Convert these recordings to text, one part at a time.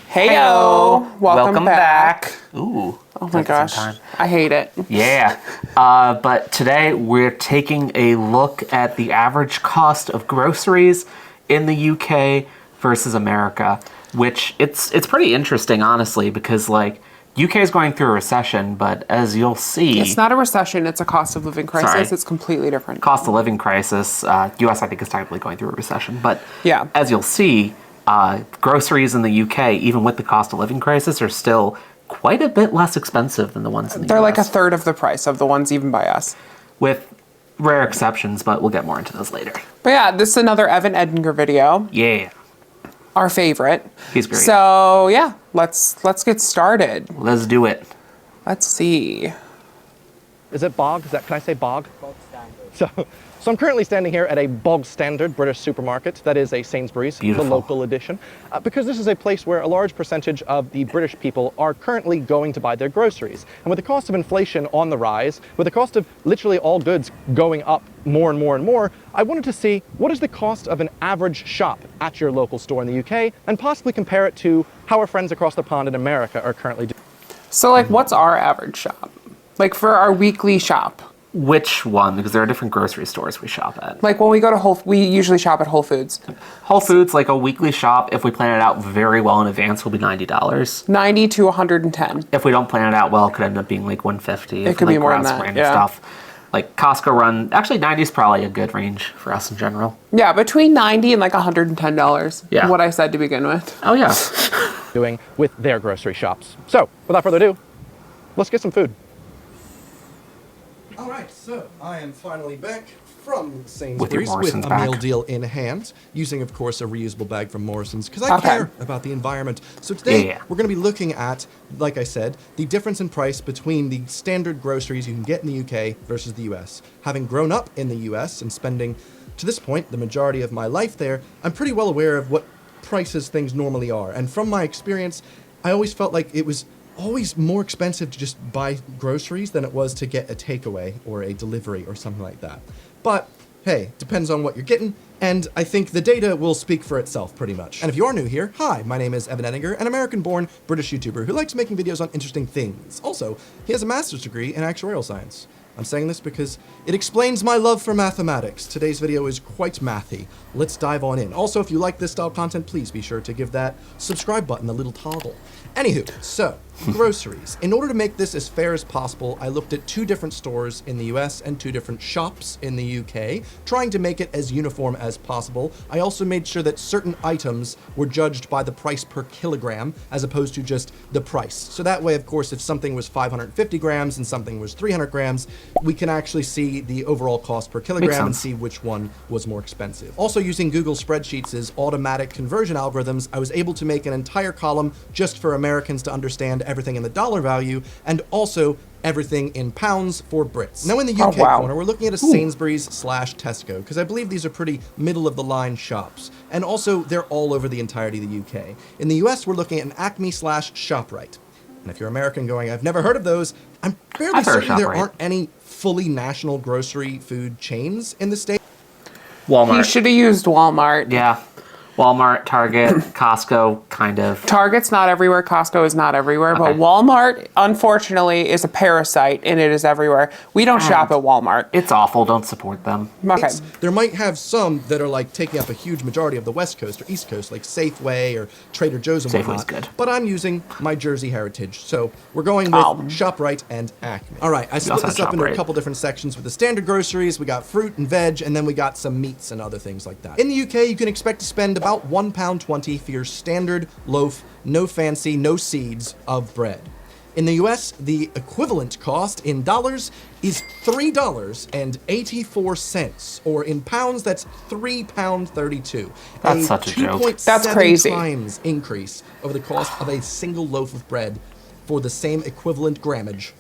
Heyo! Welcome back. Ooh. Oh my gosh, I hate it. Yeah. But today we're taking a look at the average cost of groceries in the UK versus America, which it's pretty interesting, honestly, because like UK is going through a recession, but as you'll see, it's not a recession; it's a cost of living crisis. Sorry. It's completely different. Cost of living crisis. US, I think, is technically going through a recession, but yeah, as you'll see, groceries in the UK, even with the cost of living crisis, are still quite a bit less expensive than the ones in the US. They're like a third of the price of the ones even by us. With rare exceptions, but we'll get more into those later. But yeah, this is another Evan Edinger video. Yeah. Our favorite. He's great. So yeah, let's get started. Let's do it. Let's see. Is it bog? Can I say bog? Bog standard. So I'm currently standing here at a bog standard British supermarket. That is a Sainsbury's, Beautiful. the local edition. Because this is a place where a large percentage of the British people are currently going to buy their groceries. And with the cost of inflation on the rise, with the cost of literally all goods going up more and more and more, I wanted to see what is the cost of an average shop at your local store in the UK and possibly compare it to how our friends across the pond in America are currently doing. So like, what's our average shop? Like for our weekly shop? Which one? Because there are different grocery stores we shop at. Like when we go to we usually shop at Whole Foods. Whole Foods, like a weekly shop, if we plan it out very well in advance, will be $90. 90 to 110. If we don't plan it out well, it could end up being like 150. It could be more than that, random yeah. Stuff. Like Costco run, actually 90 is probably a good range for us in general. Yeah, between 90 and like $110. Yeah. What I said to begin with. Oh yeah. Doing with their grocery shops. So, without further ado, let's get some food. Alright, so I am finally back from Sainsbury's with Morrison's a back. meal deal in hand, using, of course, a reusable bag from Morrison's, because I care about the environment. So today, we're going to be looking at, like I said, the difference in price between the standard groceries you can get in the UK versus the US. Having grown up in the US and spending, to this point, the majority of my life there, I'm pretty well aware of what prices things normally are. And from my experience, I always felt like it was always more expensive to just buy groceries than it was to get a takeaway or a delivery or something like that. But hey, depends on what you're getting, and I think the data will speak for itself pretty much. And if you are new here, hi, my name is Evan Edinger, an American-born British YouTuber who likes making videos on interesting things. Also, he has a master's degree in actuarial science. I'm saying this because it explains my love for mathematics. Today's video is quite mathy. Let's dive on in. Also, if you like this style of content, please be sure to give that subscribe button a little toggle. Anywho, so, groceries. In order to make this as fair as possible, I looked at 2 different stores in the US and 2 different shops in the UK, trying to make it as uniform as possible. I also made sure that certain items were judged by the price per kilogram, as opposed to just the price. So that way, of course, if something was 550 grams and something was 300 grams, we can actually see the overall cost per kilogram and see which one was more expensive. Also, using Google Spreadsheets' automatic conversion algorithms, I was able to make an entire column just for Americans to understand everything in the dollar value, and also everything in pounds for Brits. Now in the UK corner, we're looking at a Sainsbury's/Tesco, because I believe these are pretty middle-of-the-line shops. And also, they're all over the entirety of the UK. In the US, we're looking at an Acme/ShopRite. And if you're American going, I've never heard of those, I'm fairly certain there aren't any fully national grocery food chains in the state. Walmart. He should have used Walmart. Yeah. Walmart, Target, Costco, kind of. Target's not everywhere, Costco is not everywhere, but Walmart, unfortunately, is a parasite, and it is everywhere. We don't shop at Walmart. It's awful. Don't support them. Okay. There might have some that are like taking up a huge majority of the West Coast or East Coast, like Safeway or Trader Joe's and whatnot. Safeway's good. But I'm using my Jersey heritage, so we're going with ShopRite and Acme. All right, I split this up into a couple different sections with the standard groceries. We got fruit and veg, and then we got some meats and other things like that. In the UK, you can expect to spend about £1.20 for your standard loaf, no fancy, no seeds of bread. In the US, the equivalent cost in dollars is $3.84, or in pounds, that's £3.32. That's such a joke. That's crazy. 2.7 times increase over the cost of a single loaf of bread for the same equivalent grammage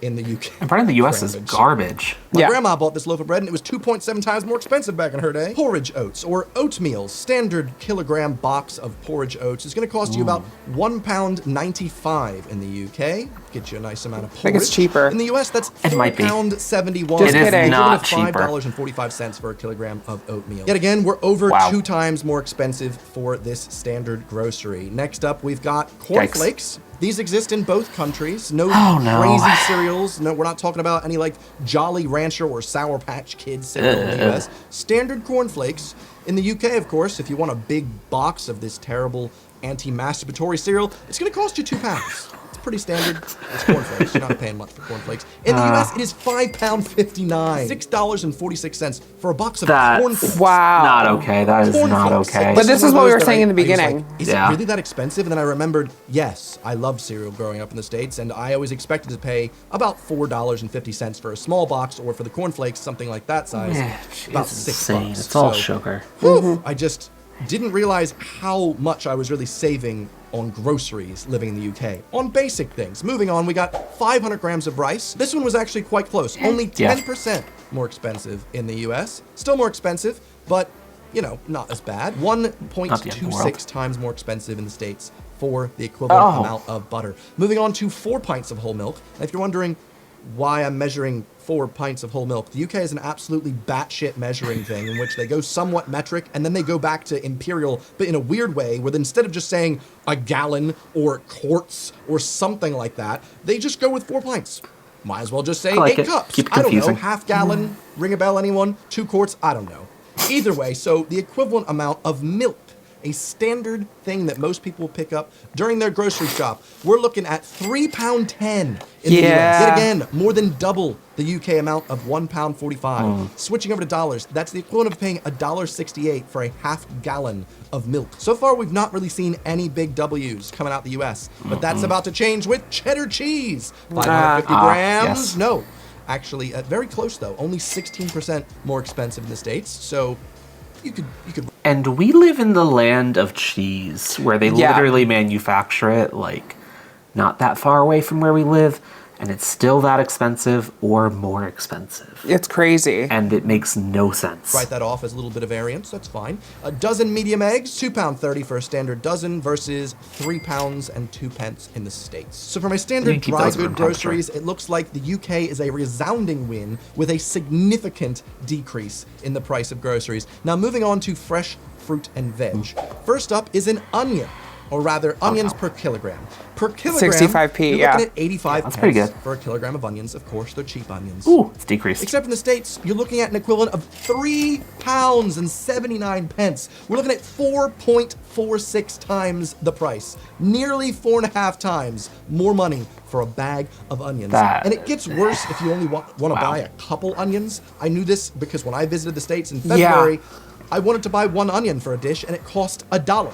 in the UK. And bread in the US is Garbage. garbage. My Yeah. grandma bought this loaf of bread and it was 2.7 times more expensive back in her day. Porridge oats or oatmeal, standard kilogram box of porridge oats is going to cost you about £1.95 in the UK. Get you a nice amount of porridge. think it's cheaper. In the US, that's It might be. £4.71. Just It is kidding. not $5.45 for a kilogram of oatmeal. Yet again, we're over Wow. 2 times more expensive for this standard grocery. Next up, we've got cornflakes. These exist in both countries. No Oh, no. crazy cereals. No, we're not talking about any like Jolly Rancher or Sour Patch Kids cereal in the US. Standard cornflakes. In the UK, of course, if you want a big box of this terrible anti-masturbatory cereal, it's going to cost you £2. It's pretty standard. It's cornflakes. You're not paying much for cornflakes. In the US, it is £5.59. $6.46 for a box of That's cornflakes. Wow. Not okay. That is not Cornflakes. okay. But this one is of what we those were that saying in the I was like, beginning. is Yeah. it really that expensive? And then I remembered, yes, I loved cereal growing up in the States, and I always expected to pay about $4.50 for a small box, or for the cornflakes, something like that size, about It's $6. insane. It's all So, sugar. whew, I just didn't realize how much I was really saving on groceries living in the UK. On basic things. Moving on, we got 500 grams of rice. This one was actually quite close. Only 10% more expensive in the US. Still more expensive, but, you know, not as bad. Not the end of the 1.26 world. times more expensive in the States for the equivalent Oh. amount of butter. Moving on to 4 pints of whole milk. And if you're wondering why I'm measuring 4 pints of whole milk, the UK is an absolutely batshit measuring thing in which they go somewhat metric and then they go back to imperial, but in a weird way, where instead of just saying a gallon or quarts or something like that, they just go with 4 pints. Might as well just say I like 8 it. cups. Keep it I don't know, confusing. half gallon, ring a bell, anyone? 2 quarts? I don't know. Either way, so the equivalent amount of milk, a standard thing that most people will pick up during their grocery shop, we're looking at £3.10 in the US. Yeah. Yet again, more than double the UK amount of £1.45. Switching over to dollars, that's the equivalent of paying $1.68 for a half gallon of milk. So far, we've not really seen any big W's coming out the US, but that's about to change with cheddar cheese. 550 grams? yes. No. Actually, very close though. Only 16% more expensive in the States. So you could And we live in the land of cheese, where they Yeah. literally manufacture it, like, not that far away from where we live, and it's still that expensive or more expensive. It's crazy. And it makes no sense. write that off as a little bit of variance. That's fine. A dozen medium eggs, £2.30 for a standard dozen versus £3.02 in the States. So for my You standard can keep dry those good room temperature. groceries, it looks like the UK is a resounding win with a significant decrease in the price of groceries. Now moving on to fresh fruit and veg. First up is an onion. Or rather, onions per kilogram. Per kilogram, 65p, you're yeah. looking at 85 that's pretty pence good. for a kilogram of onions. Of course, they're cheap onions. Ooh, it's decreased. Except in the States, you're looking at an equivalent of £3.79. We're looking at 4.46 times the price. Nearly 4.5 times more money for a bag of onions. That And it gets worse if you only want to Wow. buy a couple onions. I knew this because when I visited the States in February, I wanted to buy one onion for a dish and it cost $1.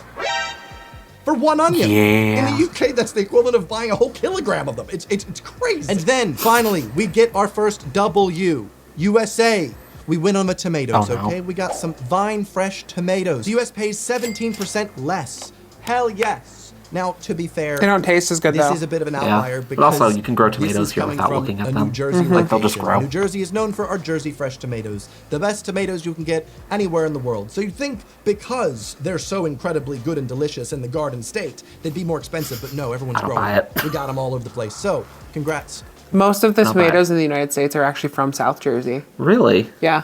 For one onion. Yeah. In the UK, that's the equivalent of buying a whole kilogram of them. It's crazy. And then, finally, we get our first W. USA. We win on the tomatoes, Oh, no. okay? We got some Vine Fresh tomatoes. The US pays 17% less. Hell yes. Now, to be fair, They don't taste as good, this though. is a bit of an Yeah. outlier But because also, you can grow this tomatoes is here coming without from looking at a them. New Jersey Like, they'll just location. grow. New Jersey is known for our Jersey Fresh tomatoes, the best tomatoes you can get anywhere in the world. So you'd think because they're so incredibly good and delicious in the Garden State, they'd be more expensive, but no, everyone's I don't growing buy them. it. We got them all over the place. So, congrats. Most of the Not bad. tomatoes in the United States are actually from South Jersey. Really? Yeah.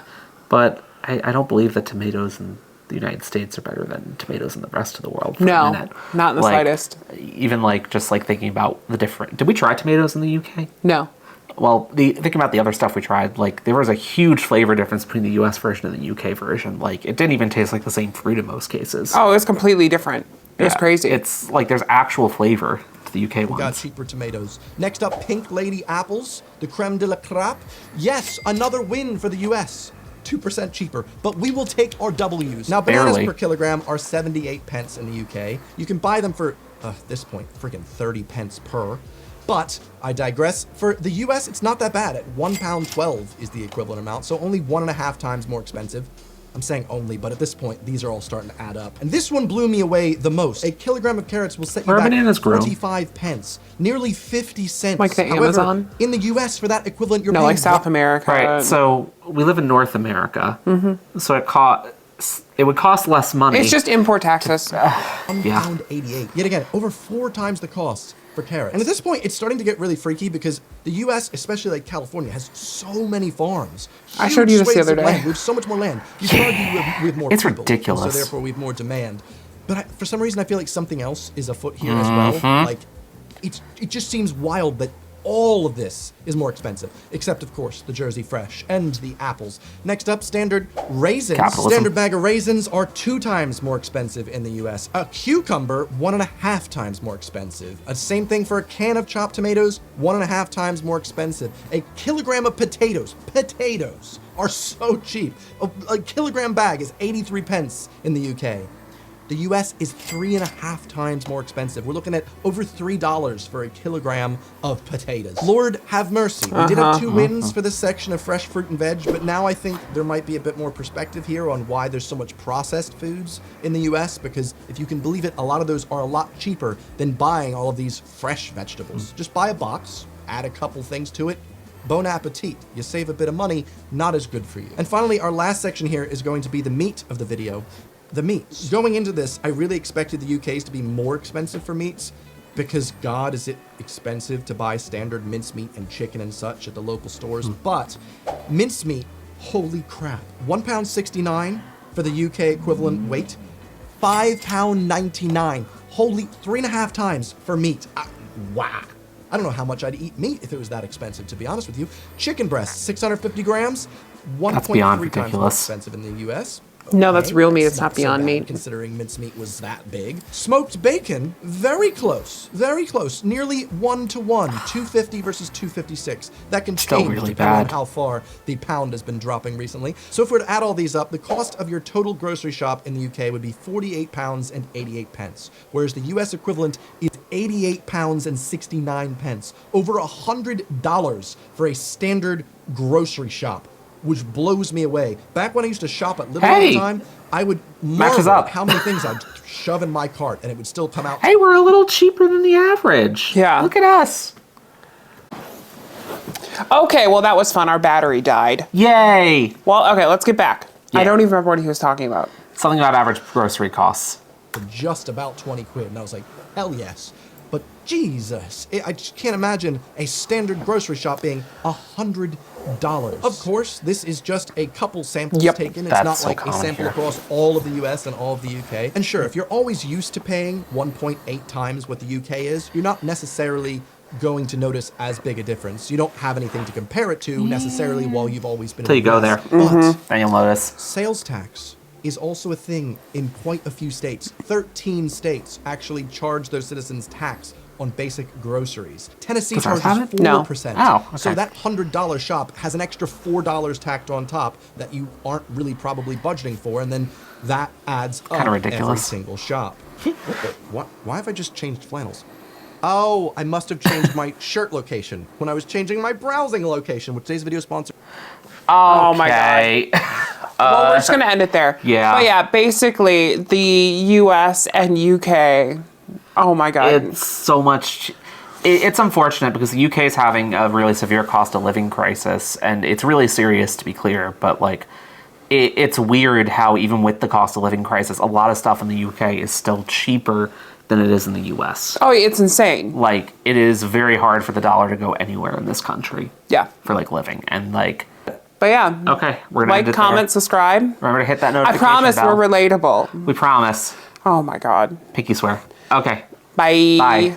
But I don't believe that tomatoes in the United States are better than tomatoes in the rest of the world. For No, a minute. not in the Like, slightest. Even just thinking about the different. Did we try tomatoes in the UK? No. Well, thinking about the other stuff we tried, like there was a huge flavor difference between the US version and the UK version. Like it didn't even taste like the same fruit in most cases. Oh, it's completely different. It was Yeah, crazy. It's like there's actual flavor to the UK We got ones. cheaper tomatoes. Next up, Pink Lady apples, the creme de la crap. Yes, another win for the US. 2% cheaper, but we will take our W's. Now, bananas Barely. per kilogram are 78 pence in the UK. You can buy them for, at this point, freaking 30 pence per. But I digress. For the US, it's not that bad. At £1.12 is the equivalent amount, so only 1.5 times more expensive. I'm saying only, but at this point, these are all starting to add up. And this one blew me away the most. A kilogram of carrots will set you back bananas grow? 45 pence, nearly 50 cents. Like the However, Amazon? in the US, for that equivalent, you're No, paying like South America. Right. So we live in North America. So it would cost less money. It's just import taxes. £1.88. Yet again, over 4 times the cost for carrots. And at this point, it's starting to get really freaky because the U.S., especially like California, has so many farms. I showed you this the swathes other of day. land. We have so much more land. You can argue we have more It's people, ridiculous. so therefore we have more demand. But for some reason, I feel like something else is afoot here as well. Like, it just seems wild that all of this is more expensive, except of course the Jersey Fresh and the apples. Next up, standard raisins. Capitalism. Standard bag of raisins are 2 times more expensive in the US. A cucumber, 1.5 times more expensive. Same thing for a can of chopped tomatoes, 1.5 times more expensive. A kilogram of potatoes are so cheap. A kilogram bag is 83 pence in the UK. The US is 3.5 times more expensive. We're looking at over $3 for a kilogram of potatoes. Lord have mercy. We did have 2 wins for this section of fresh fruit and veg, but now I think there might be a bit more perspective here on why there's so much processed foods in the US, because if you can believe it, a lot of those are a lot cheaper than buying all of these fresh vegetables. Just buy a box, add a couple things to it, bon appetit. You save a bit of money, not as good for you. And finally, our last section here is going to be the meat of the video. The meats. Going into this, I really expected the UK's to be more expensive for meats because, God, is it expensive to buy standard mincemeat and chicken and such at the local stores. But mincemeat, holy crap. £1.69 for the UK equivalent weight. £5.99. Holy 3.5 times for meat. Wow. I don't know how much I'd eat meat if it was that expensive, to be honest with you. Chicken breast, 650 grams. 1.3 times more ridiculous. expensive in the US. No, that's real meat. That's It's not so Beyond bad, Meat. considering mincemeat was that big. Smoked bacon, very close, nearly 1-to-1, 250 versus 256. That can Still change really depending on bad. how far the pound has been dropping recently. So if we were to add all these up, the cost of your total grocery shop in the UK would be £48.88, whereas the US equivalent is £88.69, over $100 for a standard grocery shop, which blows me away. Back when I used to shop at Lidl all the time, I would Matches marvel up. at how many things I'd shove in my cart and it would still come out. Hey, we're a little cheaper than the average. Yeah. Look at us. Okay, well, that was fun. Our battery died. Yay. Well, okay, let's get back. I Yeah. don't even remember what he was talking about. Something about average grocery costs. For just about 20 quid. And I was like, hell yes. But Jesus, I just can't imagine a standard grocery shop being $100. Of course, this is just a couple samples taken. It's That's not so like a common sample here. across all of the US and all of the UK. And sure, if you're always used to paying 1.8 times what the UK is, you're not necessarily going to notice as big a difference. You don't have anything to compare it to necessarily while you've always been Till in you the go US. there. But Then you'll notice. sales tax is also a thing in quite a few states. 13 states actually charge their citizens tax on basic groceries. Tennessee Does ours charges have it? 4%. No. Oh, okay. So that $100 shop has an extra $4 tacked on top that you aren't really probably budgeting for, and then that adds up Kinda every ridiculous. single shop. Why have I just changed flannels? Oh, I must have changed my shirt location when I was changing my browsing location, which today's video sponsor. Oh my God. Okay. Well, we're just going to end it there. Yeah. But yeah, basically, the US and UK, oh my God. It's so much. It's unfortunate because the UK is having a really severe cost of living crisis, and it's really serious, to be clear. But like, it's weird how even with the cost of living crisis, a lot of stuff in the UK is still cheaper than it is in the US. Oh, it's insane. Like, it is very hard for the dollar to go anywhere in this country. Yeah. For like living, and like. But yeah. Okay, we're gonna end Like, it comment, there. subscribe. Remember to hit that I notification promise bell. we're relatable. We promise. Oh my God. Pinky swear. Okay. Bye. Bye.